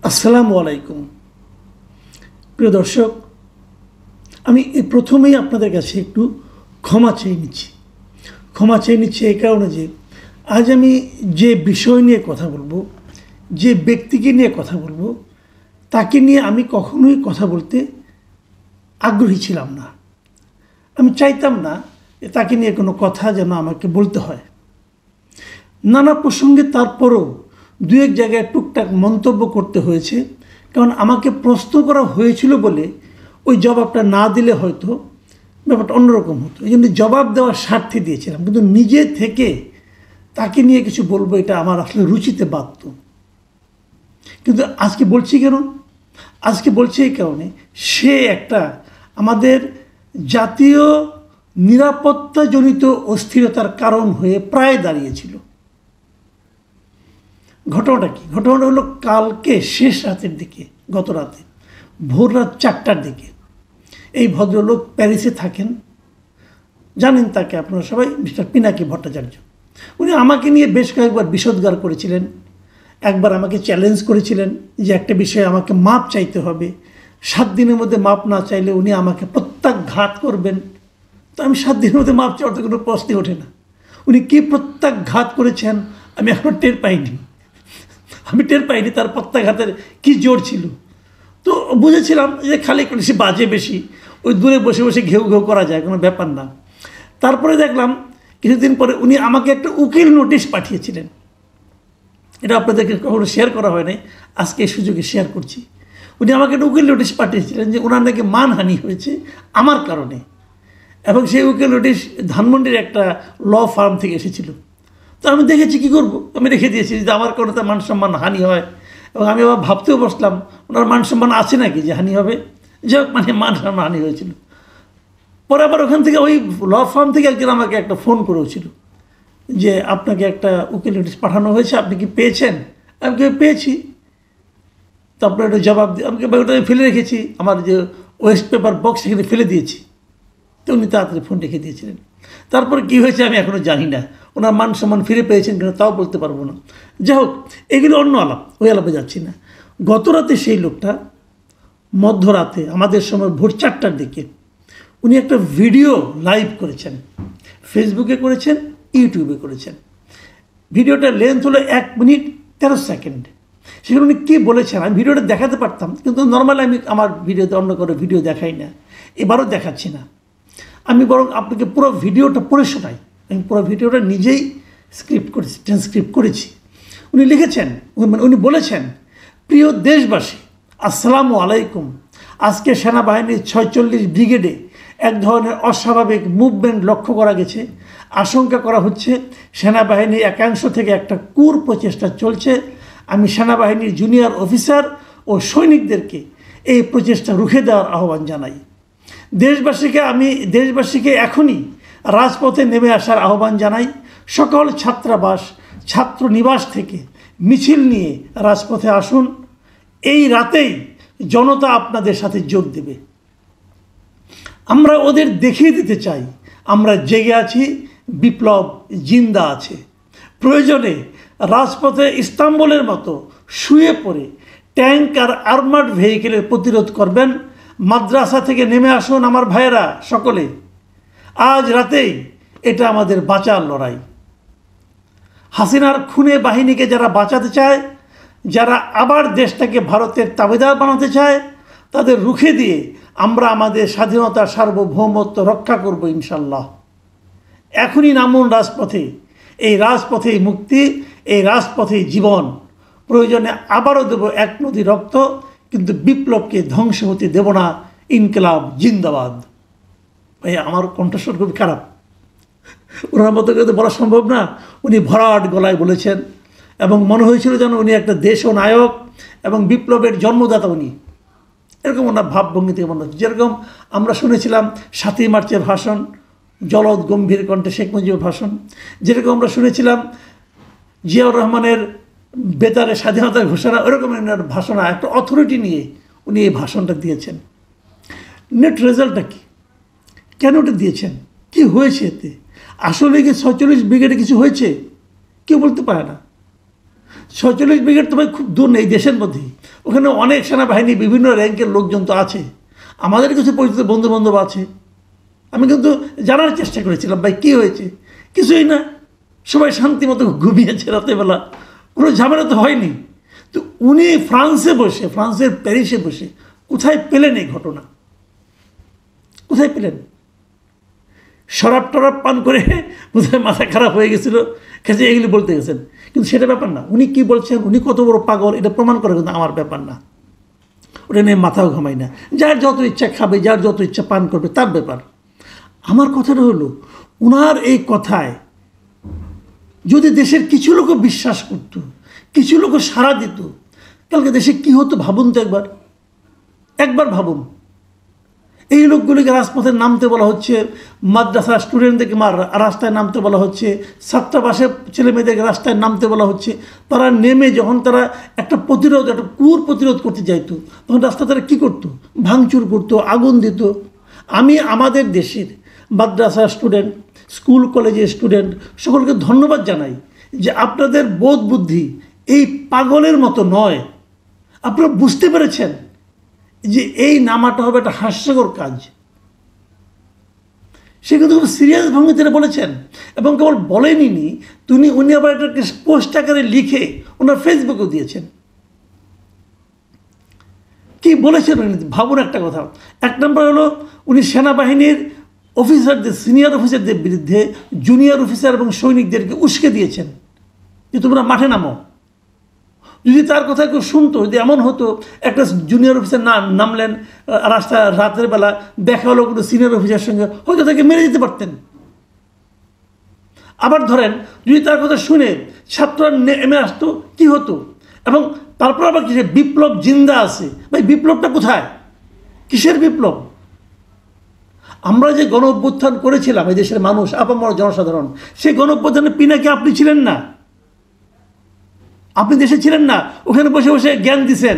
আসসালামু আলাইকুম প্রিয় দর্শক, আমি প্রথমেই আপনাদের কাছে একটু ক্ষমা চেয়ে নিচ্ছি এই কারণে যে আজ আমি যে বিষয় নিয়ে কথা বলবো, যে ব্যক্তিকে নিয়ে কথা বলবো, তাকে নিয়ে আমি কখনোই কথা বলতে আগ্রহী ছিলাম না। আমি চাইতাম না তাকে নিয়ে কোনো কথা যেন আমাকে বলতে হয়। নানা প্রসঙ্গে তারপরও দু এক জায়গায় টুকটাক মন্তব্য করতে হয়েছে, কারণ আমাকে প্রশ্ন করা হয়েছিল বলে ওই জবাবটা না দিলে হয়তো ব্যাপারটা অন্যরকম হতো। এই জন্য জবাব দেওয়ার স্বার্থে দিয়েছিলাম, কিন্তু নিজে থেকে তাকে নিয়ে কিছু বলবো এটা আমার আসলে রুচিতে বাধ্য। কিন্তু আজকে বলছি কেন? আজকে বলছি এই কারণে, সে একটা আমাদের জাতীয় নিরাপত্তাজনিত অস্থিরতার কারণ হয়ে প্রায় দাঁড়িয়েছিল। ঘটনাটা কি? ঘটনাটা হলো কালকে শেষ রাতের দিকে, গত রাতে ভোর রাত 4টার দিকে এই ভদ্রলোক প্যারিসে থাকেন, জানেন তাকে আপনারা সবাই, মিস্টার পিনাকি ভট্টাচার্য। উনি আমাকে নিয়ে বেশ কয়েকবার বিষোদ্গার করেছিলেন। একবার আমাকে চ্যালেঞ্জ করেছিলেন যে একটা বিষয়ে আমাকে মাপ চাইতে হবে, 7 দিনের মধ্যে মাপ না চাইলে উনি আমাকে প্রত্যাঘাত করবেন। তো আমি 7 দিনের মধ্যে মাপ চাওয়ার তো কোনো প্রশ্নই ওঠে না। উনি কী প্রত্যাঘাত করেছেন আমি এখনও টের পাইনি। তার প্রত্যাঘাতের কী জোর ছিল। তো বুঝেছিলাম যে খালি সে বাজে বেশি, ওই দূরে বসে বসে ঘেউ ঘেউ করা যায়, কোনো ব্যাপার না। তারপরে দেখলাম কিছুদিন পরে উনি আমাকে একটা উকিল নোটিশ পাঠিয়েছিলেন। এটা আপনাদেরকে কখনো শেয়ার করা হয় নাই, আজকে এই সুযোগে শেয়ার করছি। উনি আমাকে একটা উকিল নোটিশ পাঠিয়েছিলেন যে ওনার নাকি মানহানি হয়েছে আমার কারণে, এবং সেই উকিল নোটিশ ধানমন্ডির একটা ল ফার্ম থেকে এসেছিল। তো আমি দেখেছি, কী করবো, আমি রেখে দিয়েছি যে আমার কারণে তার মান সম্মান হানি হয়। এবং আমি আবার ভাবতেও বসলাম ওনার মান সম্মান আছে নাকি যে হানি হবে। যাই হোক, মান সম্মান হানি হয়েছিল। পরে আবার ওখান থেকে ওই ল ফার্ম থেকে একজন আমাকে একটা ফোন করেছিল যে আপনাকে একটা উকিল নোটিশ পাঠানো হয়েছে, আপনি কি পেয়েছেন? আমি পেয়েছি। তারপরে একটা জবাব দিয়ে আমাকে ওটা ফেলে রেখেছি, আমার যে ওয়েস্ট পেপার বক্স সেখানে ফেলে দিয়েছি। তো উনি তাড়াতাড়ি ফোন রেখে দিয়েছিলেন। তারপরে কী হয়েছে আমি এখনও জানি না, ওনার মান সম্মান ফিরে পেয়েছেন কিনা তাও বলতে পারবো না। যাই হোক, এগুলো অন্য আলাপ, ওই আলাপে যাচ্ছি না। গত রাতে সেই লোকটা মধ্যরাতে আমাদের সময় ভোর 4টার দিকে উনি একটা ভিডিও লাইভ করেছেন, ফেসবুকে করেছেন, ইউটিউবে করেছেন। ভিডিওটার লেন্থ হলো 1 মিনিট 13 সেকেন্ড। সেখানে উনি কী বলেছেন আমি ভিডিওটা দেখাতে পারতাম, কিন্তু নর্মালি আমি আমার ভিডিওতে অন্য করে ভিডিও দেখাই না, এবারও দেখাচ্ছি না। আমি বরং আপনাকে পুরো ভিডিওটা পড়ে শোনাই। আমি পুরো ভিডিওটা নিজেই ট্রান্সক্রিপ্ট করেছি। উনি লিখেছেন, উনি বলেছেন, প্রিয় দেশবাসী, আসসালামু আলাইকুম। আজকে সেনাবাহিনীর 46 ব্রিগেডে এক ধরনের অস্বাভাবিক মুভমেন্ট লক্ষ্য করা গেছে। আশঙ্কা করা হচ্ছে সেনাবাহিনীর একাংশ থেকে একটা প্রচেষ্টা চলছে। আমি সেনাবাহিনীর জুনিয়র অফিসার ও সৈনিকদেরকে এই প্রচেষ্টা রুখে দেওয়ার আহ্বান জানাই। দেশবাসীকে এখনই রাজপথে নেমে আসার আহ্বান জানাই। সকল ছাত্রাবাস, ছাত্রনিবাস থেকে মিছিল নিয়ে রাজপথে আসুন। এই রাতেই জনতা আপনাদের সাথে যোগ দেবে। আমরা ওদের দেখিয়ে দিতে চাই আমরা জেগে আছি, বিপ্লব জিন্দা আছে। প্রয়োজনে রাজপথে ইস্তাম্বুলের মতো শুয়ে পড়ে ট্যাঙ্ক আর আর্মার্ড ভেহিকেলের প্রতিরোধ করবেন। মাদ্রাসা থেকে নেমে আসুন আমার ভাইয়েরা সকলে, আজ রাতেই এটা আমাদের বাঁচার লড়াই। হাসিনার খুনে বাহিনীকে যারা বাঁচাতে চায়, যারা আবার দেশটাকে ভারতের তাবেদার বানাতে চায়, তাদের রুখে দিয়ে আমরা আমাদের স্বাধীনতা সার্বভৌমত্ব রক্ষা করব ইনশাল্লাহ। এখনই নামুন রাজপথে। এই রাজপথেই মুক্তি, এই রাজপথেই জীবন। প্রয়োজনে আবারও দেব 1 নদী রক্ত, কিন্তু বিপ্লবকে ধ্বংস হতে দেব না। ইনকিলাব জিন্দাবাদ। ভাই, আমার কণ্ঠস্বর খুব খারাপ, ওনার মতো করে বলা সম্ভব না। উনি ভরাট গলায় বলেছেন এবং মনে হয়েছিল যেন উনি একটা দেশ নায়ক এবং বিপ্লবের জন্মদাতা উনি, এরকম ওনার ভাবভঙ্গি থেকে মনে হচ্ছে। যেরকম আমরা শুনেছিলাম 7ই মার্চের ভাষণ, জলদ গম্ভীর কণ্ঠে শেখ মুজিবের ভাষণ, যেরকম আমরা শুনেছিলাম জিয়াউর রহমানের বেতারে স্বাধীনতার ঘোষণা, ওরকম ওনার ভাষণ, একটা অথরিটি নিয়ে উনি এই ভাষণটা দিয়েছেন। নেট রেজাল্টটা কি? কেন ওটা দিয়েছেন? কি হয়েছে এতে? আসলে কি 46 ব্রিগেডে কিছু হয়েছে? কেউ বলতে পারে না। 46 ব্রিগেড তো ভাই খুব দূর নেই, দেশের মধ্যেই। ওখানে অনেক সেনাবাহিনী বিভিন্ন র্যাঙ্কের লোকজন তো আছে, আমাদের কিছু পরিচিত বন্ধুবান্ধব আছে। আমি কিন্তু জানার চেষ্টা করেছিলাম ভাই কী হয়েছে, কিছুই না, সবাই শান্তি মতো ঘুমিয়েছে রাতেরবেলা, কোনো ঝামেলা তো হয়নি। তো উনি ফ্রান্সে বসে, ফ্রান্সের প্যারিসে বসে কোথায় পেলেন এই ঘটনা, কোথায় পেলেন? শরাব টরাব পান করে কোথায় মাথা খারাপ হয়ে গেছিলো, কাছে এগুলি বলতে গেছেন। কিন্তু সেটা ব্যাপার না, উনি কি বলছেন, উনি কত বড় পাগল এটা প্রমাণ করে কিন্তু আমার ব্যাপার না, ওটা নিয়ে মাথাও ঘামাই না। যার যত ইচ্ছা খাবে, যার যত ইচ্ছা পান করবে, তার ব্যাপার। আমার কথাটা হলো, উনার এই কথায় যদি দেশের কিছু লোক বিশ্বাস করত, কিছু লোক সাড়া দিত, কালকে দেশে কি হতো ভাবুন তো একবার, একবার ভাবুন। এই লোকগুলিকে রাজপথে নামতে বলা হচ্ছে, মাদ্রাসা স্টুডেন্টদেরকে রাস্তায় নামতে বলা হচ্ছে, ছাত্রাবাসের ছেলেমেয়েদেরকে রাস্তায় নামতে বলা হচ্ছে। তারা নেমে যখন তারা একটা প্রতিরোধ, একটা কুর প্রতিরোধ করতে যাইতো, তখন রাস্তা তারা কী করতো, ভাঙচুর করতো, আগুন দিত। আমি আমাদের দেশের মাদ্রাসা স্টুডেন্ট, স্কুল কলেজের স্টুডেন্ট সকলকে ধন্যবাদ জানাই যে আপনাদের বোধ বুদ্ধি এই পাগলের মতো নয়। আপনারা বুঝতে পেরেছেন যে এই নামাটা হবে একটা হাস্যকর কাজ। সে কিন্তু খুব সিরিয়াস ভঙ্গিতে বলেছেন, এবং কেবল বলেনি, উনি আবার একটা পোস্ট আকারে লিখে ওনার ফেসবুকেও দিয়েছেন। কি বলেছেন ভাবুন একটা কথা। এক নম্বর হলো, উনি সেনাবাহিনীর অফিসারদের, সিনিয়র অফিসারদের বিরুদ্ধে জুনিয়র অফিসার এবং সৈনিকদেরকে উস্কে দিয়েছেন যে তোমরা মাঠে নামো। যদি তার কথা কেউ শুনতো, যদি এমন হতো একটা জুনিয়র অফিসার নামলেন রাস্তা রাতের বেলা, দেখা হলো কোনো সিনিয়র অফিসারের সঙ্গে, হয়তো তাকে মেরে দিতে পারতেন। আবার ধরেন যদি তার কথা শুনে ছাত্ররা নেমে আসতো, কি হতো? এবং তারপর আবার কিসের বিপ্লব জিন্দা আছে, ভাই বিপ্লবটা কোথায়, কিসের বিপ্লব? আমরা যে গণ অভ্যুত্থান করেছিলাম এই দেশের মানুষ, আপামর জনসাধারণ, সেই গণ অভ্যুত্থানের পিনাকি আপনি ছিলেন না, আপনি দেশে ছিলেন না, ওখানে বসে বসে জ্ঞান দিছেন।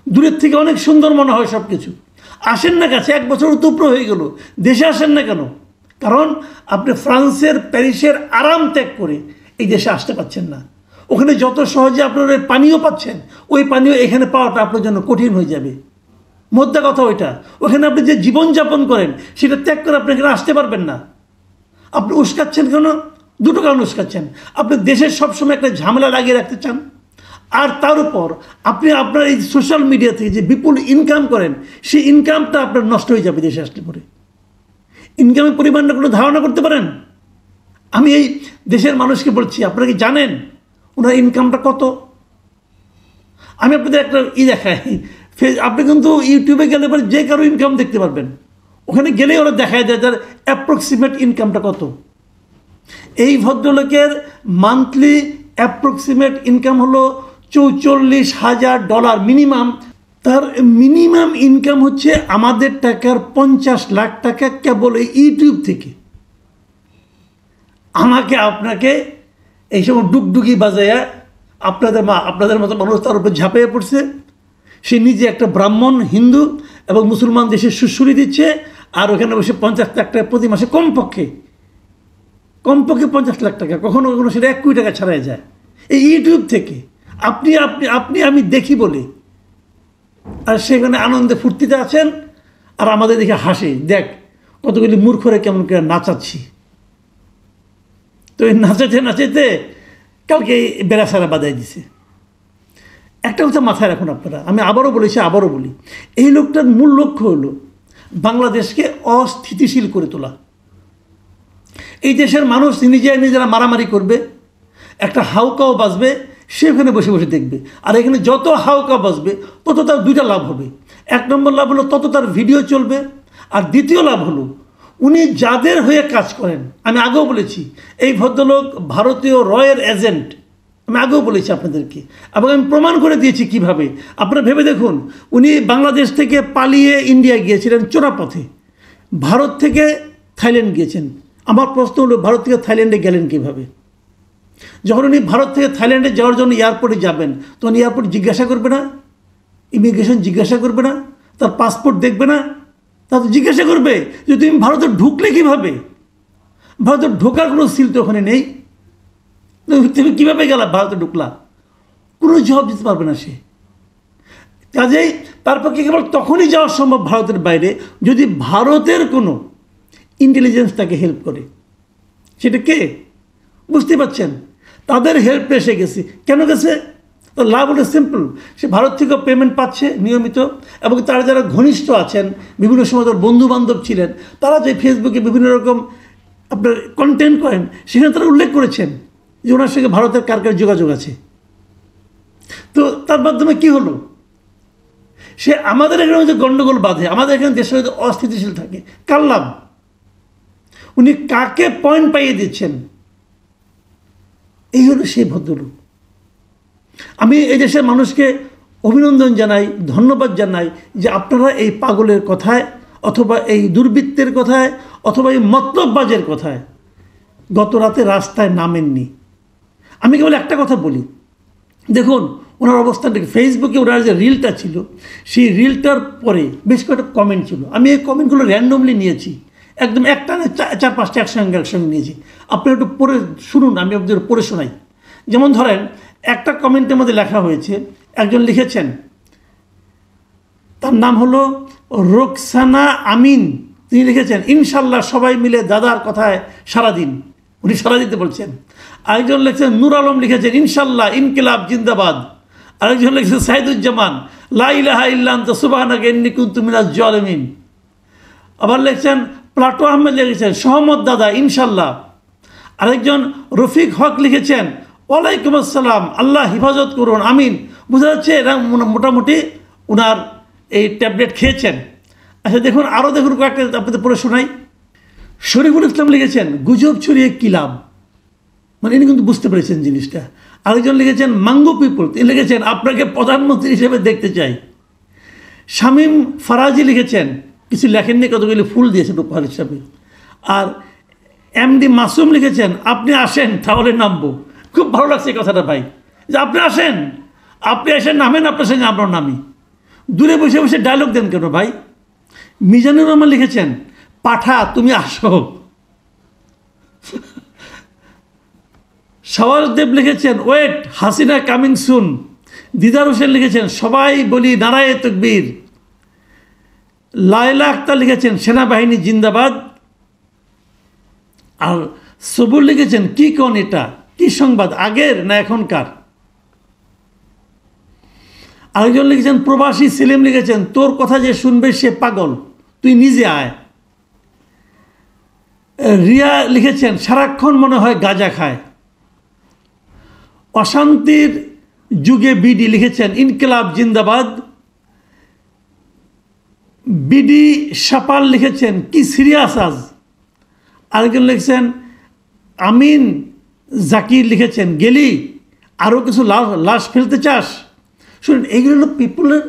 দূরের থেকে অনেক সুন্দর মনে হয় সব কিছু, আসেন না কাছে, 1 বছর উপর হয়ে গেল, দেশে আসেন না কেন? কারণ আপনি ফ্রান্সের প্যারিসের আরাম ত্যাগ করে এই দেশে আসতে পারছেন না। ওখানে যত সহজে আপনারা পানীয় পাচ্ছেন, ওই পানীয় এখানে পাওয়াটা আপনার জন্য কঠিন হয়ে যাবে। মোদ্দা কথা ওইটা, ওখানে আপনি যে জীবনযাপন করেন সেটা ত্যাগ করে আপনি এখানে আসতে পারবেন না। আপনি উস্কাচ্ছেন কেন? দুটো কারণ উস্কাচ্ছেন। আপনি দেশের সবসময় একটা ঝামেলা লাগিয়ে রাখতে চান, আর তার উপর আপনি আপনার এই সোশ্যাল মিডিয়া থেকে যে বিপুল ইনকাম করেন, সেই ইনকামটা আপনার নষ্ট হয়ে যাবে দেশে আসলে পরে। ইনকামের পরিমাণটা কোনো ধারণা করতে পারেন? আমি এই দেশের মানুষকে বলছি, আপনারা কি জানেন ওনার ইনকামটা কত? আমি আপনাদের একটা দেখাই, আপনি কিন্তু ইউটিউবে গেলে পরে যে কারো ইনকাম দেখতে পারবেন, ওখানে গেলেই ওরা দেখায় দেয় যার অ্যাপ্রক্সিমেট ইনকামটা কত। এই ভদ্রলোকের মান্থলি অ্যাপ্রক্সিমেট ইনকাম হলো $44,000 মিনিমাম। তার মিনিমাম ইনকাম হচ্ছে আমাদের টাকার 50 লাখ টাকা কেবল এই ইউটিউব থেকে। আমাকে আপনাকে এই সময় ডুগডুগি বাজায়া আপনাদের মতো মানুষ তার উপর ঝাঁপিয়ে পড়ছে। সে নিজে একটা ব্রাহ্মণ, হিন্দু এবং মুসলমান দেশে সুশ্রী দিচ্ছে, আর ওখানে বসে 50 লাখ টাকা প্রতি মাসে, কমপক্ষে 50 লাখ টাকা, কখনো কখনো সেটা 1 কোটি টাকা ছাড়াই যায় এই ইউটিউব থেকে। আমি দেখি বলে, আর সেখানে আনন্দে ফুর্তিতে আছেন, আর আমাদের দেখে হাসে, দেখ কতগুলি মূর্খরে কেমন করে নাচাচ্ছি। তো এই নাচাতে কালকে বেড়াছাড়া বাজাই দিছে। একটা কথা মাথায় রাখুন আপনারা, আমি আবারও বলি, এই লোকটার মূল লক্ষ্য হলো বাংলাদেশকে অস্থিতিশীল করে তোলা। এই দেশের মানুষ নিজেরা মারামারি করবে, একটা হাউকাও বাজবে, সে ওখানে বসে বসে দেখবে। আর এখানে যত হাউকাও বাজবে তত তার 2টা লাভ হবে। 1 নম্বর লাভ হলো তত তার ভিডিও চলবে, আর দ্বিতীয় লাভ হলো উনি যাদের হয়ে কাজ করেন, আমি আগেও বলেছি এই ভদ্রলোক ভারতীয় রয়ের এজেন্ট, আমি আগেও বলেছি আপনাদেরকে, এবং আমি প্রমাণ করে দিয়েছি কিভাবে। আপনারা ভেবে দেখুন, উনি বাংলাদেশ থেকে পালিয়ে ইন্ডিয়া গিয়েছিলেন চোরাপথে, ভারত থেকে থাইল্যান্ড গিয়েছেন। আমার প্রশ্ন হলো, ভারত থেকে থাইল্যান্ডে গেলেন কীভাবে? যখন উনি ভারত থেকে থাইল্যান্ডে যাওয়ার জন্য এয়ারপোর্টে যাবেন, তখন এয়ারপোর্ট জিজ্ঞাসা করবে না, ইমিগ্রেশন জিজ্ঞাসা করবে না, তার পাসপোর্ট দেখবে না? তা তো জিজ্ঞাসা করবে যে তুমি ভারতে ঢুকলে কীভাবে? ভারতে ঢোকার কোনো সিল তো ওখানে নেই, তুমি কীভাবে গেলা ভারতে ঢুকলা? কোনো জবাব দিতে পারবে না সে। কাজেই তার পক্ষে কেবল তখনই যাওয়া সম্ভব ভারতের বাইরে যদি ভারতের কোনো ইন্টেলিজেন্স তাকে হেল্প করে। সেটা কে বুঝতে পারছেন? তাদের হেল্প এসে গেছে। কেন গেছে? তার লাভ হলো সিম্পল, সে ভারত থেকেও পেমেন্ট পাচ্ছে নিয়মিত, এবং তারা যারা ঘনিষ্ঠ আছেন, বিভিন্ন সময় তার বন্ধুবান্ধব ছিলেন, তারা যে ফেসবুকে বিভিন্ন রকম আপনার কন্টেন্ট করেন, সেখানে তারা উল্লেখ করেছেন যে ওনার সঙ্গে ভারতের কার কার যোগাযোগ আছে। তো তার মাধ্যমে কি হলো? সে আমাদের এখানে যে গণ্ডগোল বাঁধে, আমাদের এখানে দেশের হয়তো অস্থিতিশীল থাকে, কার লাভ? উনি কাকে পয়েন্ট পাইয়ে দিচ্ছেন? এই হলো সেই ভদ্রলোক। আমি এই দেশের মানুষকে অভিনন্দন জানাই, ধন্যবাদ জানাই যে আপনারা এই পাগলের কথায়, অথবা এই দুর্বৃত্তের কথায়, অথবা এই মতলববাজের কথায় গত রাতে রাস্তায় নামেননি। আমি কেবল একটা কথা বলি, দেখুন ওনার অবস্থানটা, ফেসবুকে ওনার যে রিলটা ছিল, সেই রিলটার পরে বেশ কয়েকটা কমেন্ট ছিল। আমি এই কমেন্টগুলো র্যান্ডমলি নিয়েছি, একদম একটা না 4-5টা একসঙ্গে নিয়েছি। আপনি একটু পড়ে শুনুন, আমি আপনাদের পড়ে শোনাই। যেমন ধরেন, একটা কমেন্টের মধ্যে লেখা হয়েছে, একজন লিখেছেন, তার নাম হলো রোকসানা আমিন। তিনি লিখেছেন, ইনশাল্লাহ সবাই মিলে দাদার কথায় সারাদিন। উনি সারা দিতে বলছেন। আরেকজন লিখছেন নূর আলম, লিখেছেন ইনশাল্লাহ ইনকিলাব জিন্দাবাদ। আরেকজন লিখছেন সাইদুজ্জামান, লা ইলাহা ইল্লা আনতা সুবহানাকা ইন্নী কুনতু মিনাজ জালিমিন। আবার লিখছেন প্লাটো আহমেদ, লিখেছেন সহমত দাদা ইনশাল্লাহ। আরেকজন রফিক হক লিখেছেন ওয়ালাইকুম আসসালাম, আল্লাহ হিফাজত করুন, আমিন। বোঝা যাচ্ছে এরা মোটামুটি ওনার এই ট্যাবলেট খেয়েছেন। আচ্ছা দেখুন, আরও দেখুন কয়েকটা আপনাদের পড়ে শোনাই। শরীফুল ইসলাম লিখেছেন গুজব ছড়িয়ে কী লাভ, মানে ইনি কিন্তু বুঝতে পেরেছেন জিনিসটা। আরেকজন লিখেছেন মাঙ্গো পিপল, তিনি লিখেছেন আপনাকে প্রধানমন্ত্রী হিসেবে দেখতে চাই। শামীম ফারাজি লিখেছেন, কিছু লেখেননি, কতগুলি ফুল দিয়েছেন উপহার হিসাবে। আর এমডি মাসুম লিখেছেন আপনি আসেন তাহলে নামবো। খুব ভালো লাগছে এই কথাটা ভাই, যে আপনি আসেন, আপনি এসে নামেন, আপনার সঙ্গে আমরাও নামি। দূরে বসে বসে ডায়লগ দেন কেন ভাই? মিজানুর রহমান লিখেছেন পাঠা তুমি আসো। সওয়ারদেব লিখেছেন ওয়েট হাসিনা কামিং সুন। দিদার হোসেন লিখেছেন সবাই বলি নারায়ে তাকবীর। লায়লা আক্তার লিখেছেন সেনাবাহিনী জিন্দাবাদ। আর সবুর লিখেছেন কি কোন এটা, কি সংবাদ, আগের না এখনকার? আরেকজন লিখেছেন প্রবাসী সেলিম লিখেছেন তোর কথা যে শুনবে সে পাগল, তুই নিজে আয়। রিয়া লিখেছেন সারাক্ষণ মনে হয় গাঁজা খায়। অশান্তির যুগে বিডি লিখেছেন ইনকিলাব জিন্দাবাদ। বিডি সাপাল লিখেছেন কি সিরিয়াস আজ। আরেকজন লিখেছেন আমিন জাকির লিখেছেন গেলি আরও কিছু লাশ ফেলতে চাস। শুনুন, এইগুলো হলো পিপুলের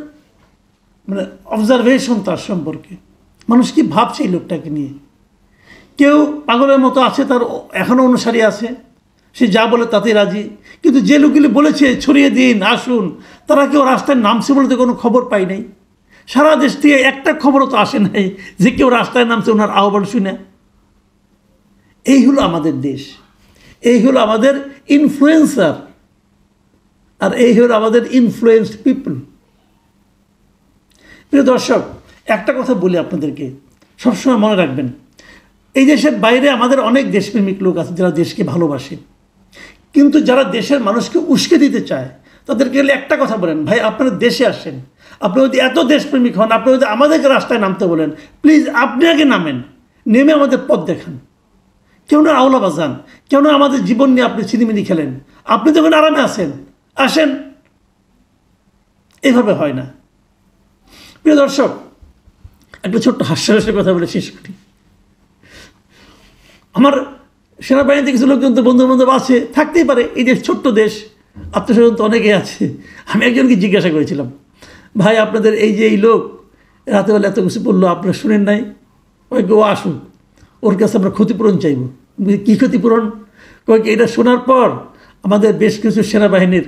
মানে অবজারভেশন তার সম্পর্কে, মানুষ কি ভাবছে এই লোকটাকে নিয়ে। কেউ পাগলের মতো আছে, তার এখনও অনুসারী আছে, সে যা বলে তাতেই রাজি। কিন্তু যে লোকগুলি বলেছে ছড়িয়ে দিন আসুন, তারা কেউ রাস্তায় নামছে বলতে কোনো খবর পাই নাই। সারা দেশ থেকে একটা খবরও তো আসে নাই যে কেউ রাস্তায় নামছে ওনার আহ্বান শুনে। এই হলো আমাদের দেশ, এই হলো আমাদের ইনফ্লুয়েন্সার, আর এই হলো আমাদের ইনফ্লুয়েন্সড পিপল। প্রিয় দর্শক, একটা কথা বলি আপনাদেরকে, সবসময় মনে রাখবেন, এই দেশের বাইরে আমাদের অনেক দেশপ্রেমিক লোক আছে যারা দেশকে ভালোবাসে, কিন্তু যারা দেশের মানুষকে উস্কে দিতে চায় তাদেরকে গেলে একটা কথা বলেন, ভাই আপনারা দেশে আসেন, আপনি যদি এত দেশপ্রেমিক হন, আপনি যদি আমাদেরকে রাস্তায় নামতে বলেন, প্লিজ আপনি আগে নামেন, নেমে আমাদের পথ দেখান। কেউ না আওলা বাজান, কেউ না আমাদের জীবন নিয়ে আপনি ছিনিমিনি খেলেন, আপনি যখন আরামে আসেন আসেন। এভাবে হয় না। প্রিয় দর্শক, একটা ছোট্ট হাস্যরসের কথা বলে শেষ করি। আমার সেনাবাহিনীতে কিছু লোকজন তো বন্ধু বান্ধব আছে, থাকতেই পারে, এই দেশ ছোট্ট দেশ, আত্মস্বজন তো অনেকেই আছে। আমি একজনকে জিজ্ঞাসা করেছিলাম, ভাই আপনাদের এই যে এই লোক রাতেবেলা এত কিছু বললো, আপনারা শুনেন নাই? ওই ও আসুক, ওর কাছে আমরা ক্ষতিপূরণ চাইব। কী ক্ষতিপূরণ? কয়েক এটা শোনার পর আমাদের বেশ কিছু সেনাবাহিনীর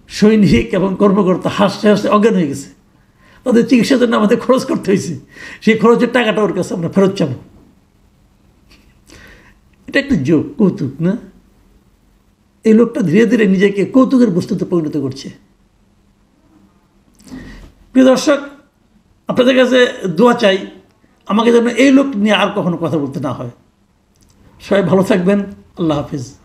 সৈনিক এবং কর্মকর্তা হাসতে হাসতে অজ্ঞান হয়ে গেছে, তাদের চিকিৎসার জন্য আমাদের খরচ করতে হয়েছে, সেই খরচের টাকাটা ওর কাছে আমরা ফেরত চাবো। এটা একটা জোক, কৌতুক না? এই লোকটা ধীরে ধীরে নিজেকে কৌতুকের বস্তুতে পরিণত করছে। প্রিয় দর্শক, আপনাদের কাছে দোয়া চাই আমাকে যেন এই লোক নিয়ে আর কখনো কথা বলতে না হয়। সবাই ভালো থাকবেন। আল্লাহ হাফিজ।